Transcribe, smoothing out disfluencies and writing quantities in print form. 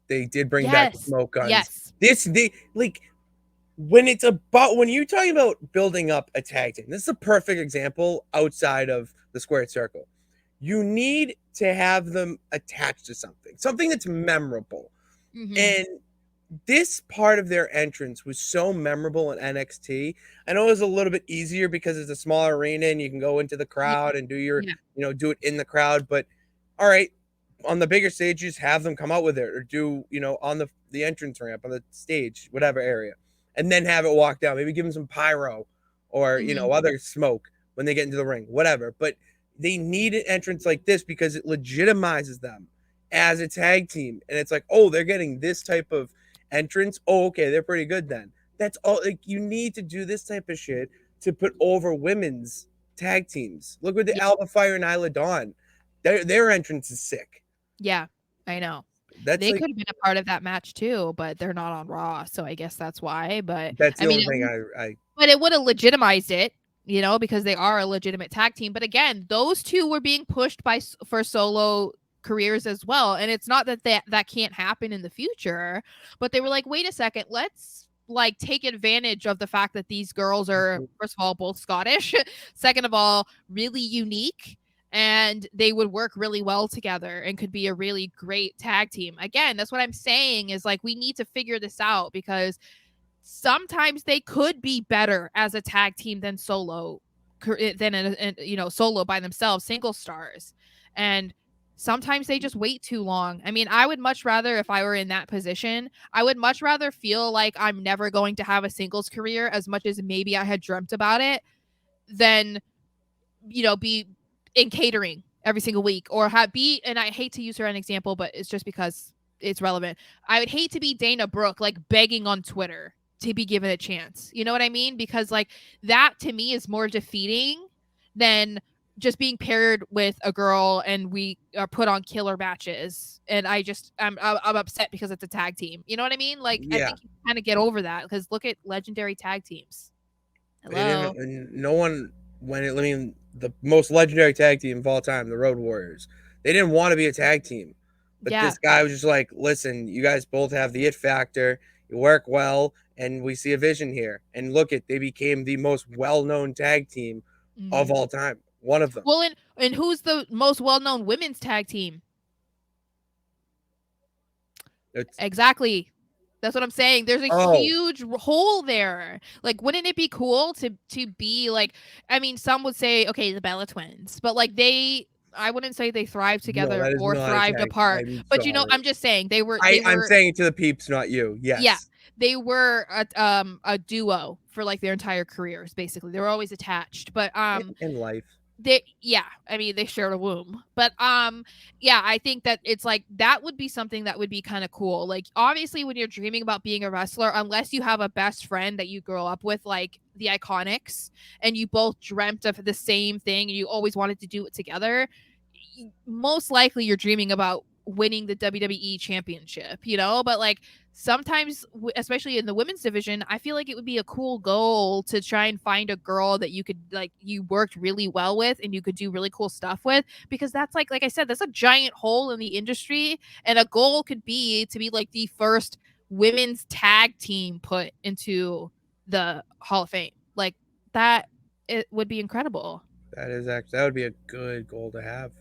they did bring back the Yes. smoke guns. Yes. When you're talking about building up a tag team, this is a perfect example outside of the squared circle. You need to have them attached to something that's memorable. Mm-hmm. And this part of their entrance was so memorable in NXT. I know it was a little bit easier because it's a smaller arena and you can go into the Yeah. crowd and Yeah. do it in the crowd. But all right, on the bigger stages, have them come out with it or do, on the entrance ramp, on the stage, whatever area, and then have it walk down. Maybe give them some pyro or, Mm-hmm. other smoke when they get into the ring, whatever. But they need an entrance like this because it legitimizes them as a tag team. And it's like, oh, they're getting this type of entrance. Oh, okay, they're pretty good then. That's all. Like, you need to do this type of shit to put over women's tag teams. Look with the Yeah. Alpha Fire and Isla Dawn. Their entrance is sick. Yeah. I know. That's They like could have been a part of that match too, but they're not on Raw, so I guess that's why. But that's I the mean, only thing I but it would have legitimized it, because they are a legitimate tag team. But again, those two were being pushed for solo careers as well, and it's not that can't happen in the future. But they were like, wait a second, let's like take advantage of the fact that these girls are, first of all, both Scottish, second of all, really unique, and they would work really well together and could be a really great tag team. Again, that's what I'm saying is like we need to figure this out because sometimes they could be better as a tag team than solo solo by themselves, single stars. And sometimes they just wait too long. I mean, I would much rather, if I were in that position, I would much rather feel like I'm never going to have a singles career as much as maybe I had dreamt about it than be in catering every single week or and I hate to use her as an example, but it's just because it's relevant. I would hate to be Dana Brooke, like begging on Twitter to be given a chance. You know what I mean? Because like that to me is more defeating than just being paired with a girl and we are put on killer matches. And I'm upset because it's a tag team. You know what I mean? Like I yeah. think you kind of get over that because look at legendary tag teams. They didn't. Hello. No one the most legendary tag team of all time, the Road Warriors. They didn't want to be a tag team, but Yeah. this guy was just like, "Listen, you guys both have the it factor. You work well, and we see a vision here." And look at they became the most well-known tag team of Mhm. all time. One of them. Well, and who's the most well-known women's tag team? It's Exactly. That's what I'm saying. There's a oh huge hole there. Like, wouldn't it be cool to be like? I mean, some would say, okay, the Bella Twins, but like I wouldn't say they thrived no, together that is or not a thrived tag. apart. I'm But sorry. I'm just saying they were I'm saying it to the peeps, not you. yeah, Yes, they were a duo for like their entire careers. Basically, they were always attached. But in life. I mean they shared a womb, but yeah, I think that it's like that would be something that would be kind of cool. Like obviously when you're dreaming about being a wrestler, unless you have a best friend that you grow up with like the Iconics and you both dreamt of the same thing and you always wanted to do it together, most likely you're dreaming about winning the WWE championship, but like sometimes especially in the women's division, I feel like it would be a cool goal to try and find a girl that you could like you worked really well with and you could do really cool stuff with, because that's like I said, that's a giant hole in the industry, and a goal could be to be like the first women's tag team put into the Hall of Fame. Like that, it would be incredible. That would be a good goal to have.